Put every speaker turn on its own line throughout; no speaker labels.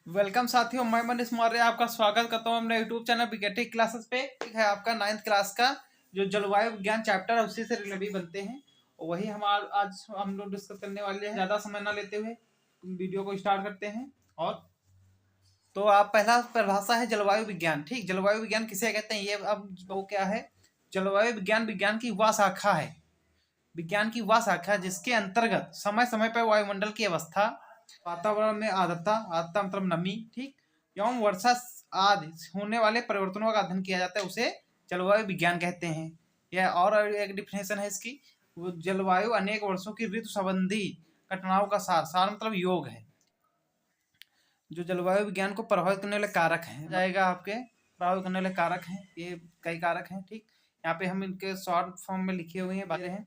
Welcome साथियों, मैं मनीष मौर्य आपका स्वागत करता हूँ अपने यूट्यूब चैनल बीकेटी क्लासेस पे। ठीक है, आपका 9th क्लास का जो जलवायु विज्ञान चैप्टर है उसी से रिलेटेड बनते हैं। और वही हम आज हम लोग डिस्कस करने वाले हैं। ज़्यादा समय ना लेते हुए वीडियो को स्टार्ट करते हैं। और तो आप पहला परिभाषा है जलवायु विज्ञान। ठीक, जलवायु विज्ञान किसे कहते हैं ये अब वो क्या है। जलवायु विज्ञान विज्ञान की वह शाखा है, विज्ञान की वह शाखा जिसके अंतर्गत समय समय पर वायुमंडल की अवस्था, वातावरण में आर्द्रता, आर्द्रता मतलब नमी, ठीक, एवं वर्षा आदि होने वाले परिवर्तनों का अध्ययन किया जाता है, उसे जलवायु विज्ञान कहते हैं। यह और एक डिफिनेशन है इसकी, वो जलवायु अनेक वर्षों की ऋतु संबंधी घटनाओं का सार, सार मतलब योग है। जो जलवायु विज्ञान को प्रभावित करने वाले कारक हैं जाएगा आपके प्रभावित करने वाले कारक हैं, ये कई कारक हैं। ठीक, यहाँ पे हम इनके शॉर्ट फॉर्म में लिखे हुए हैं।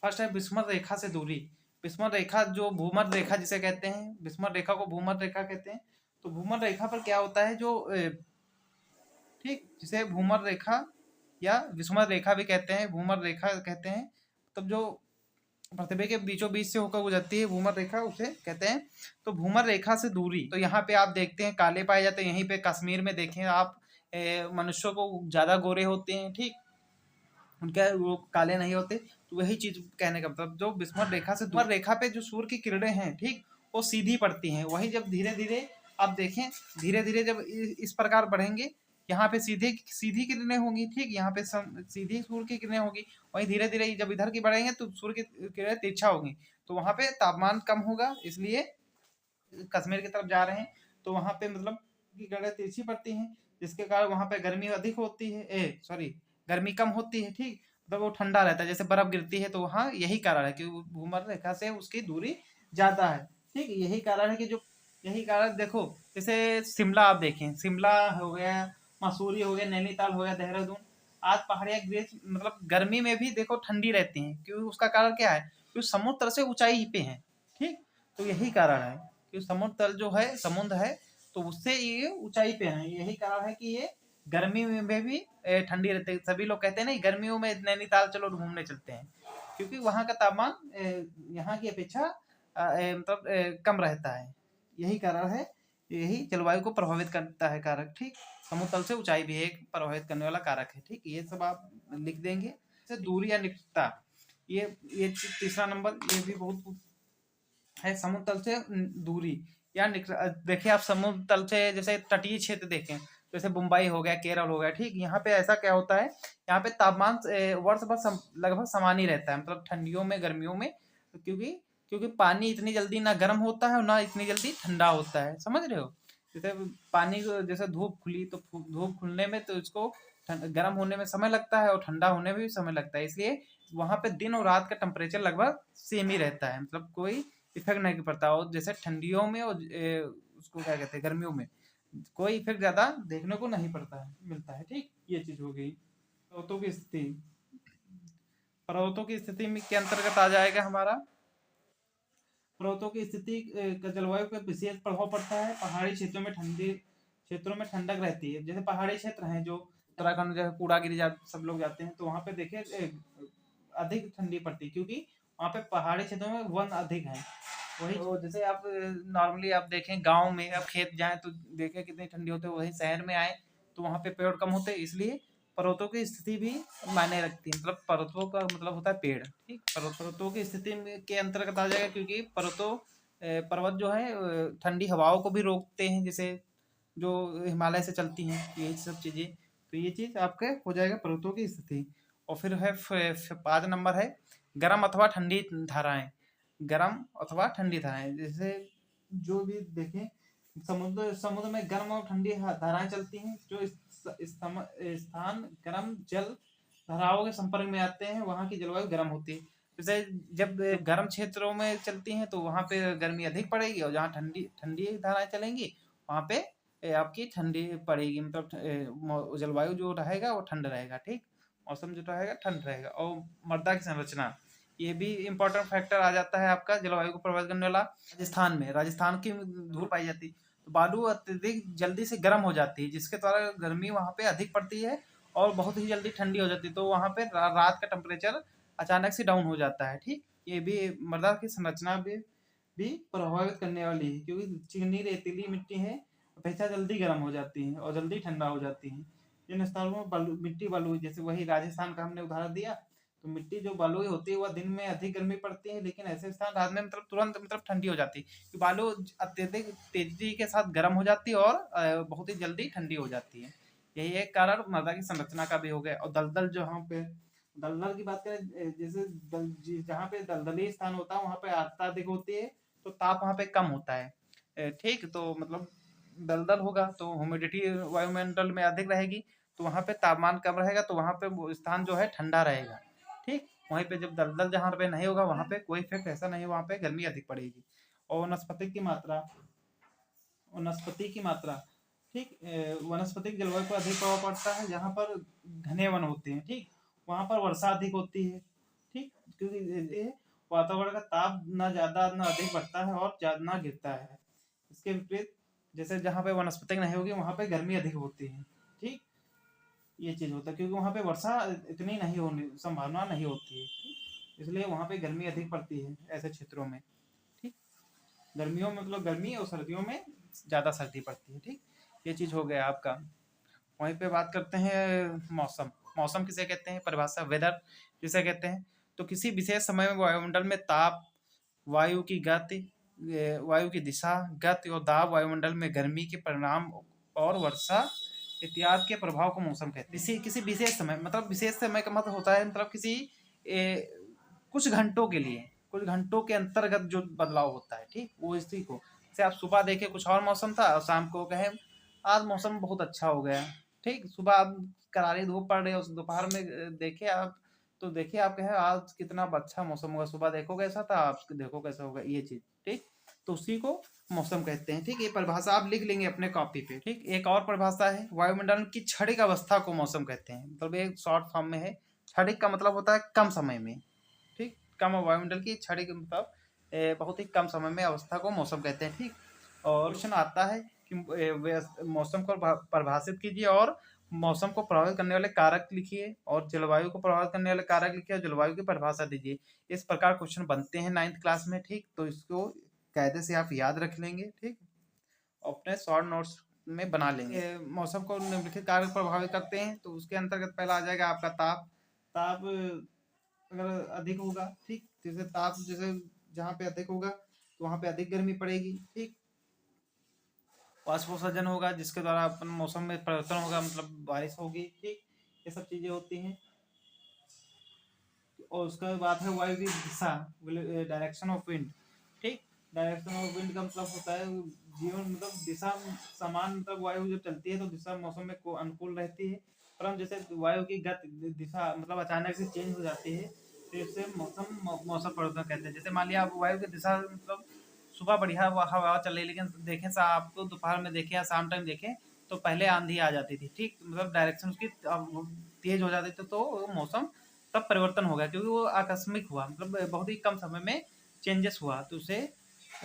फर्स्ट है विषमत रेखा से दूरी। विषमत रेखा जो भूमध्य रेखा जिसे कहते हैं, विषमत रेखा को भूमध्य रेखा कहते हैं। तो भूमध्य रेखा पर क्या होता है जो ठीक, जिसे भूमध्य रेखा या विषमत रेखा भी कहते हैं, भूमध्य रेखा कहते हैं, तब जो पृथ्वी के बीचों बीच से होकर गुजरती है भूमध्य रेखा उसे कहते हैं। तो भूमध्य रेखा से दूरी, तो यहाँ पे आप देखते हैं काले पाए जाते हैं। यहीं पे कश्मीर में देखें आप, मनुष्यों को ज़्यादा गोरे होते हैं, ठीक, उनके वो काले नहीं होते। तो वही चीज कहने का मतलब, जो विषमत रेखा से दूर रेखा पे जो सूर्य की किरणें हैं, ठीक, वो सीधी पड़ती हैं। वही जब धीरे धीरे आप देखें, धीरे धीरे जब इस प्रकार बढ़ेंगे, यहाँ पे सीधे सीधी किरणें होंगी, ठीक, यहाँ पे सीधी सूर्य की किरणें होगी। वही धीरे धीरे जब इधर की बढ़ेंगे तो सूर्य की किरणें तिरछा होगी, तो वहाँ पे तापमान कम होगा। इसलिए कश्मीर की तरफ जा रहे हैं तो वहाँ पे मतलब की किरणें तिरछी पड़ती हैं, जिसके कारण वहाँ पे गर्मी अधिक होती है, सॉरी, गर्मी कम होती है। ठीक, मतलब वो ठंडा रहता है, जैसे बर्फ गिरती है। तो वहाँ यही कारण है कि भूमध्य रेखा से उसकी दूरी ज्यादा है। ठीक, यही कारण है कि जो यही कारण देखो, जैसे शिमला आप देखें, शिमला हो गया, मसूरी हो गया, नैनीताल हो गया, देहरादून, आज पहाड़ियाँ मतलब गर्मी में भी देखो ठंडी रहती हैं। क्योंकि उसका कारण क्या है, क्योंकि समुद्र से ऊंचाई पे है। ठीक, तो यही कारण है कि समुद्र तल जो है, समुद्र है, तो उससे ये ऊंचाई पे है। यही कारण है कि ये गर्मी में भी ठंडी रहती है। सभी लोग कहते हैं ना गर्मियों में नैनीताल चलो घूमने चलते हैं, क्योंकि वहाँ का तापमान यहाँ की अपेक्षा मतलब कम रहता है। यही कारण है, यही जलवायु को प्रभावित करता है कारक। ठीक, समुद्र तल से ऊंचाई भी एक प्रभावित करने वाला कारक है। ठीक, ये सब आप लिख देंगे। जैसे दूरी या निकटता, ये तीसरा नंबर, ये भी बहुत है। समुद्र तल से दूरी या देखिए आप, समुद्र तल से जैसे तटीय क्षेत्र देखें, जैसे मुंबई हो गया, केरल हो गया, ठीक, यहाँ पे ऐसा क्या होता है, यहाँ पे तापमान वर्ष भर लगभग समान ही रहता है, मतलब ठंडियों में गर्मियों में। क्योंकि क्योंकि पानी इतनी जल्दी ना गर्म होता है और ना इतनी जल्दी ठंडा होता है, समझ रहे हो। जैसे पानी को, जैसे धूप खुली तो धूप खुलने में तो इसको गर्म होने में समय लगता है और ठंडा होने में भी समय लगता है। इसलिए वहाँ पे दिन और रात का टेम्परेचर लगभग सेम ही रहता है, मतलब कोई इफेक्ट नहीं पड़ता। और जैसे ठंडियों में और उसको क्या कहते हैं, गर्मियों में कोई इफेक्ट ज्यादा देखने को नहीं पड़ता है, मिलता है। ठीक, ये चीज हो गई। पर्वतों की स्थिति, पर्वतों की स्थिति में के अंतर्गत आ जाएगा हमारा, पर्वतों की स्थिति का जलवायु पर विशेष प्रभाव पड़ता है। पहाड़ी क्षेत्रों में ठंडी क्षेत्रों में ठंडक रहती है। जैसे पहाड़ी क्षेत्र हैं जो उत्तराखंड, जैसे कूड़ागिरी सब लोग जाते हैं, तो वहाँ पे देखिए अधिक ठंडी पड़ती है, क्योंकि वहाँ पे पहाड़ी क्षेत्रों में वन अधिक है। वही तो जैसे आप नॉर्मली आप देखें गांव में आप खेत जाएं तो देखें कितनी ठंडी होती है, वही शहर में आए तो वहाँ पे पेड़ कम होते हैं। इसलिए पर्वतों की स्थिति भी मायने रखती है। मतलब पर्वतों का मतलब होता है पेड़। ठीक, पर्वतों की स्थिति के अंतर्गत आ जाएगा, क्योंकि पर्वत जो है ठंडी हवाओं को भी रोकते हैं, जैसे जो हिमालय से चलती हैं, यही सब चीज़ें। तो ये चीज़ आपके हो जाएगा पर्वतों की स्थिति। और फिर है 5 नंबर है गर्म अथवा ठंडी धाराएं। गर्म अथवा ठंडी धाराएं, जैसे जो भी देखें, समुद्र समुद्र में गर्म और ठंडी धाराएं चलती हैं। जो स्थान गर्म जल धाराओं के संपर्क में आते हैं, वहाँ की जलवायु गर्म होती है। जैसे जब गर्म क्षेत्रों में चलती हैं तो वहाँ पे गर्मी अधिक पड़ेगी, और जहाँ ठंडी ठंडी धाराएं चलेंगी वहाँ पे आपकी ठंडी पड़ेगी, मतलब जलवायु जो रहेगा वो ठंड रहेगा। ठीक, मौसम जो रहेगा ठंड रहेगा। और मृदा की संरचना, ये भी इम्पोर्टेंट फैक्टर आ जाता है आपका जलवायु को प्रभावित करने वाला। राजस्थान में, राजस्थान की धूल पाई जाती है, तो बालू अत्यधिक जल्दी से गर्म हो जाती है, जिसके द्वारा गर्मी वहाँ पे अधिक पड़ती है और बहुत ही जल्दी ठंडी हो जाती है। तो वहाँ पे रात का टेम्परेचर अचानक से डाउन हो जाता है। ठीक, ये भी मृदा की संरचना भी प्रभावित करने वाली है, क्योंकि चिकनी रेतीली मिट्टी है अपेक्षा जल्दी गर्म हो जाती हैं और जल्दी ठंडा हो जाती हैं। जिन स्थानों में मिट्टी बलुई, जैसे वही राजस्थान का हमने उदाहरण दिया, तो मिट्टी जो बलुई होती है वह दिन में अधिक गर्मी पड़ती है, लेकिन ऐसे स्थान रात में तुरंत ठंडी हो जाती है। बालू अत्यधिक तेजी के साथ गर्म हो जाती है और बहुत ही जल्दी ठंडी हो जाती है। यही एक कारण मृदा की संरचना का भी हो गया। और दलदल, जो यहाँ पे दलदल की बात करें, जैसे जहाँ पे दलदली स्थान होता है वहाँ पे आर्द्रता अधिक होती है, तो ताप वहाँ पे कम होता है। ठीक, तो मतलब दलदल होगा तो ह्यूमिडिटी वायुमंडल में अधिक रहेगी, तो वहाँ पे तापमान कम रहेगा, तो वहाँ पे वो स्थान जो है ठंडा रहेगा। ठीक, वहीं पे जब दलदल जहाँ पे नहीं होगा वहाँ पे कोई इफेक्ट ऐसा नहीं, वहाँ पे गर्मी अधिक पड़ेगी। और वनस्पति की मात्रा, ठीक, वनस्पतिक जलवायु पर अधिक प्रभाव पड़ता है। जहाँ पर घने वन होते हैं, ठीक, वहाँ पर वर्षा अधिक होती है। ठीक, क्योंकि वातावरण का ताप ना ज़्यादा ना अधिक बढ़ता है और ना गिरता है। इसके विपरीत जैसे जहाँ पे वनस्पतिक नहीं होगी वहाँ पे गर्मी अधिक होती है। ठीक, ये चीज़ होता है क्योंकि वहाँ पे वर्षा इतनी नहीं होने संभावना नहीं होती है। ठीक, इसलिए वहाँ पे गर्मी अधिक पड़ती है ऐसे क्षेत्रों में। ठीक, गर्मियों में मतलब गर्मी और सर्दियों में ज़्यादा सर्दी पड़ती है। ठीक, ये चीज़ हो गया आपका। वहीं पे बात करते हैं मौसम। मौसम किसे कहते हैं, परिभाषा वेदर जिसे कहते हैं। तो किसी विशेष समय में वायुमंडल में ताप, वायु की गति, वायु की दिशा, गति और दाब, वायुमंडल में गर्मी के परिणाम और वर्षा इत्यादि के प्रभाव को मौसम कहते हैं। किसी विशेष समय, मतलब विशेष समय का मतलब होता है मतलब किसी कुछ घंटों के लिए, कुछ घंटों के अंतर्गत जो बदलाव होता है। ठीक, वो इसी को, जैसे आप सुबह देखे कुछ और मौसम था और शाम को कहे आज मौसम बहुत अच्छा हो गया। ठीक, सुबह आप करारी धूप पड़ रही है, उस दोपहर में देखे आप, तो देखिए आप कहे आज कितना अच्छा मौसम होगा, सुबह देखो कैसा था, आप देखो कैसा होगा, ये चीज। ठीक, तो उसी को मौसम कहते हैं। ठीक, ये परिभाषा आप लिख लेंगे अपने कॉपी पे। ठीक, एक और परिभाषा है, वायुमंडल की क्षणिक अवस्था को मौसम कहते हैं। मतलब एक शॉर्ट फॉर्म में है। क्षणिक का मतलब होता है कम समय में। ठीक, कम वायुमंडल की क्षणिक मतलब बहुत ही कम समय में अवस्था को मौसम कहते हैं। ठीक, और क्वेश्चन आता है कि मौसम को परिभाषित कीजिए और मौसम को प्रभावित करने वाले कारक लिखिए और जलवायु को प्रभावित करने वाले कारक लिखिए और जलवायु की परिभाषा दीजिए। इस प्रकार क्वेश्चन बनते हैं 9th क्लास में। ठीक, तो इसको कायदे से आप याद रख लेंगे। ठीक, अपने शॉर्ट नोट्स में बना लेंगे। मौसम को निम्नलिखित कारक प्रभावित करते हैं, तो उसके अंतर्गत पहला आ जाएगा आपका ताप। ताप अगर अधिक होगा, ठीक, जैसे ताप जैसे जहाँ पे अधिक होगा तो वहाँ पे अधिक गर्मी पड़ेगी। ठीक, वाष्पोत्सर्जन होगा जिसके द्वारा अपन मौसम में परिवर्तन होगा, मतलब बारिश होगी। ठीक, ये सब चीजें होती हैं। और उसका बात है वायु की दिशा, डायरेक्शन ऑफ विंड। ठीक, डायरेक्शन ऑफ विंड का मतलब होता है जीवन, मतलब दिशा समान, मतलब वायु जब चलती है तो दिशा मौसम में को अनुकूल रहती है, परंतु जैसे वायु की गति दिशा मतलब अचानक से चेंज हो जाती है तो इससे मौसम परिवर्तन कहते हैं। जैसे मान लिया आप वायु की दिशा, मतलब सुबह बढ़िया हवा चल रही, लेकिन देखें आप तो दोपहर में देखें या शाम टाइम देखें तो पहले आंधी आ जाती थी। ठीक, मतलब डायरेक्शन उसकी तेज हो जाती थी, तो मौसम तब परिवर्तन हो गया क्योंकि वो आकस्मिक हुआ, मतलब बहुत ही कम समय में चेंजेस हुआ। तो उसे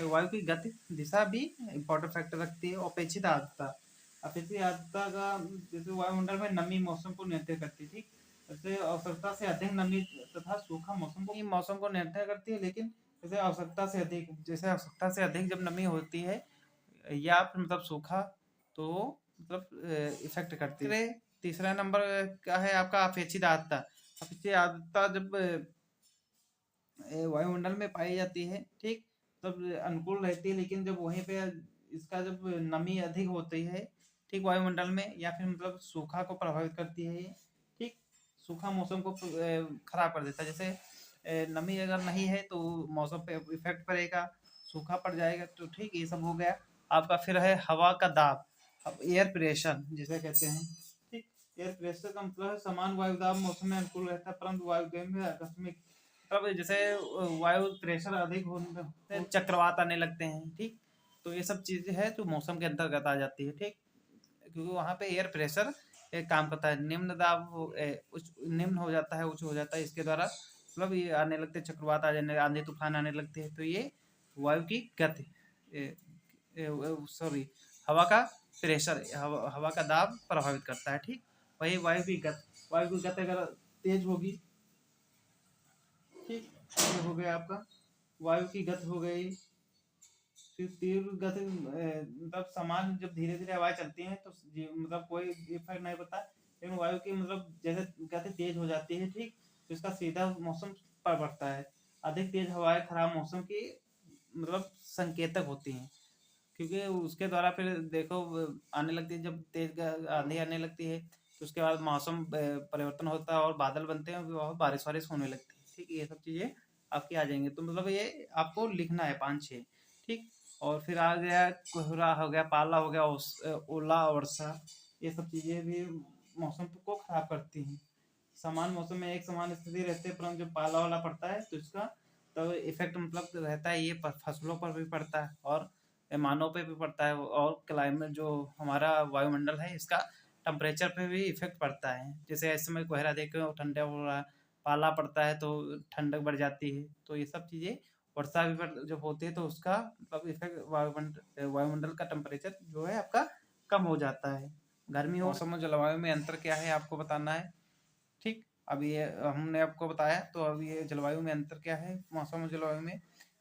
वायु की गति दिशा भी इम्पोर्टेंट फैक्टर रखती है। अपेक्षित आर्द्रता, अपेक्षित आर्द्रता का जैसे वायुमंडल में नमी मौसम को नियंत्रित करती है। ठीक, जैसे आवश्यकता से अधिक नमी तथा सूखा मौसम को नियंत्रित करती है, लेकिन जैसे आवश्यकता से अधिक, जैसे आवश्यकता से अधिक जब नमी होती है या फिर मतलब सूखा, तो मतलब इफेक्ट करती है। तीसरा नंबर का है आपका अपेक्षित आर्द्रता। अपेक्षित आर्द्रता जब वायुमंडल में पाई जाती है, ठीक, तब अनुकूल रहती है, लेकिन जब वहीं पे इसका जब नमी अधिक होती है, ठीक, वायुमंडल में, या फिर मतलब सूखा को प्रभावित करती है ये। ठीक, सूखा मौसम को खराब कर देता है। जैसे नमी अगर नहीं है तो मौसम पे इफेक्ट पड़ेगा, सूखा पड़ जाएगा। तो ठीक, ये सब हो गया आपका। फिर है हवा का दाब, अब एयर प्रेशर जिसे कहते हैं। ठीक, एयर प्रेशर का मतलब है समान वायु दाब मौसम में अनुकूल रहता है, परंतु वायु में आकस्मिक, तब जैसे वायु प्रेशर अधिक होने चक्रवात आने लगते हैं। ठीक, तो ये सब चीजें है जो मौसम के अंतर्गत आ जाती है। ठीक, क्योंकि वहाँ पे एयर प्रेशर एक काम करता है, निम्न दाब निम्न हो जाता है, उच्च हो जाता है, इसके द्वारा मतलब ये आने लगते हैं, चक्रवात आ जाने, आंधी तूफान आने लगते हैं। तो ये वायु की गति, सॉरी, हवा का प्रेशर, हवा का दाब प्रभावित करता है। ठीक, वही वायु की गति, वायु की गति अगर तेज होगी, ठीक, ये हो गया आपका वायु की गति हो गई। तीव्र गति मतलब सामान जब धीरे धीरे हवाएं चलती हैं तो मतलब कोई इफेक्ट नहीं पड़ता, लेकिन वायु की मतलब जैसे गति तेज हो जाती है, ठीक, तो इसका सीधा मौसम पर पड़ता है। अधिक तेज हवाएं खराब मौसम की मतलब संकेतक होती हैं, क्योंकि उसके द्वारा फिर देखो आने लगती है, जब तेज आंधी आने लगती है तो उसके बाद मौसम परिवर्तन होता है और बादल बनते हैं और बारिश वारिश होने लगती है, ठीक, ये सब चीज़ें आपकी आ जाएंगी। तो मतलब ये आपको लिखना है 5-6, ठीक। और फिर आ गया कोहरा हो गया, पाला हो गया, ओला वर्षा, ये सब चीज़ें भी मौसम को खराब करती हैं। समान मौसम में एक समान स्थिति रहती है, परंतु जब पाला वाला पड़ता है तो इसका तब इफेक्ट मतलब रहता है, ये फसलों पर भी पड़ता है और मानव पे भी पड़ता है, और क्लाइमेट जो हमारा वायुमंडल है इसका टेम्परेचर पे भी इफेक्ट पड़ता है। जैसे इस समय कोहरा देख रहे हो, ठंडा हो रहा है, पाला पड़ता है तो ठंडक बढ़ जाती है, तो ये सब चीज़ें वर्षा भी जब होती है तो उसका मतलब इफेक्ट वायुमंडल का टेम्परेचर जो है आपका कम हो जाता है। गर्मी और मौसम और जलवायु में अंतर क्या है आपको बताना है, ठीक। अब ये हमने आपको बताया, तो अब ये जलवायु में अंतर क्या है, मौसम और जलवायु में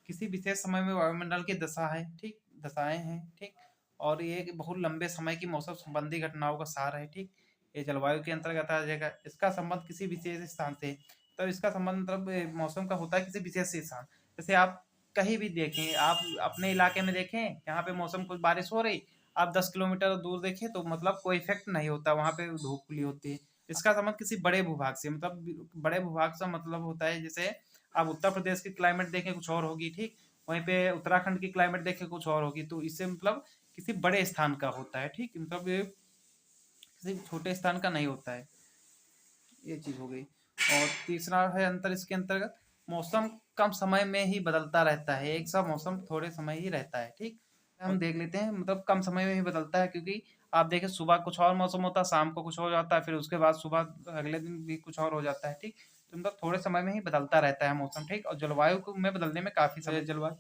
किसी विशेष समय में वायुमंडल की दशा है, ठीक, दशाएं हैं, ठीक। और ये एक बहुत लंबे समय की मौसम संबंधी घटनाओं का सार है, ठीक। ये जलवायु के अंतर्गत आ जाएगा। इसका संबंध किसी विशेष स्थान से, तो इसका संबंध मतलब मौसम का होता है किसी विशेष स्थान। जैसे आप कहीं भी देखें, आप अपने इलाके में देखें यहाँ पे मौसम कुछ बारिश हो रही, आप 10 किलोमीटर दूर देखें तो मतलब कोई इफेक्ट नहीं होता, वहाँ पे धूप खुली होती है। इसका संबंध किसी बड़े भूभाग से, मतलब बड़े भूभाग से मतलब होता है, जैसे आप उत्तर प्रदेश की क्लाइमेट देखें कुछ और होगी, ठीक, वहीं पे उत्तराखंड की क्लाइमेट देखें कुछ और होगी, तो इससे मतलब किसी बड़े स्थान का होता है, ठीक, मतलब ये किसी छोटे स्थान का नहीं होता है, ये चीज हो गई। और तीसरा है अंतर इसके अंतर्गत, मौसम कम समय में ही बदलता रहता है, एक सा मौसम थोड़े समय ही रहता है, ठीक। हम देख लेते हैं, मतलब कम समय में ही बदलता है, क्योंकि आप देखें सुबह कुछ और मौसम होता है, शाम को कुछ हो जाता है, फिर उसके बाद सुबह अगले दिन भी कुछ और हो जाता है, ठीक। तो मतलब थोड़े समय में ही बदलता रहता है मौसम, ठीक। और जलवायु को में बदलने में काफी समय, जलवायु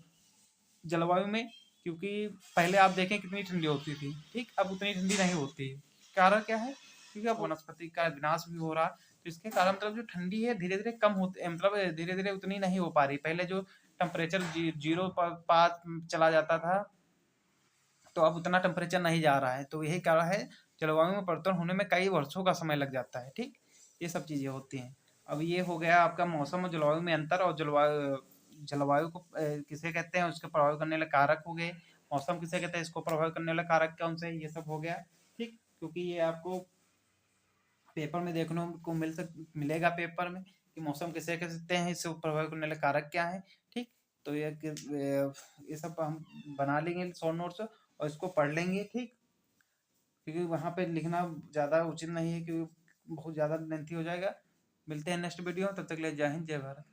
जलवायु में, क्योंकि पहले आप देखें कितनी ठंडी होती थी, ठीक, अब उतनी ठंडी नहीं होती है। कारण क्या है, क्योंकि अब वनस्पति का विनाश भी हो रहा है, तो इसके कारण मतलब जो ठंडी है धीरे धीरे कम होती, मतलब धीरे धीरे उतनी नहीं हो पा रही। पहले जो टेम्परेचर 0 पर पास चला जाता था, तो अब उतना टेम्परेचर नहीं जा रहा है, तो यही कारण है जलवायु में परिवर्तन होने में कई वर्षों का समय लग जाता है, ठीक। ये सब चीज़ें होती हैं। अब ये हो गया आपका मौसम और जलवायु में अंतर, और जलवायु जलवायु को किसे कहते हैं, उसके प्रभावित करने वाले कारक हो गए। मौसम किसे कहते हैं, इसको प्रभावित करने वाले कारक कौन से, ये सब हो गया, ठीक। क्योंकि ये आपको पेपर में देखने को मिलेगा पेपर में कि मौसम किसे कह सकते हैं, इससे प्रभावित करने वाले कारक क्या है, ठीक। तो ये सब हम बना लेंगे शॉर्ट नोट्स और इसको पढ़ लेंगे, ठीक, क्योंकि वहाँ पे लिखना ज़्यादा उचित नहीं है, क्योंकि बहुत ज़्यादा लेंथी हो जाएगा। मिलते हैं नेक्स्ट वीडियो, तब तक के लिए जय हिंद जय भारत।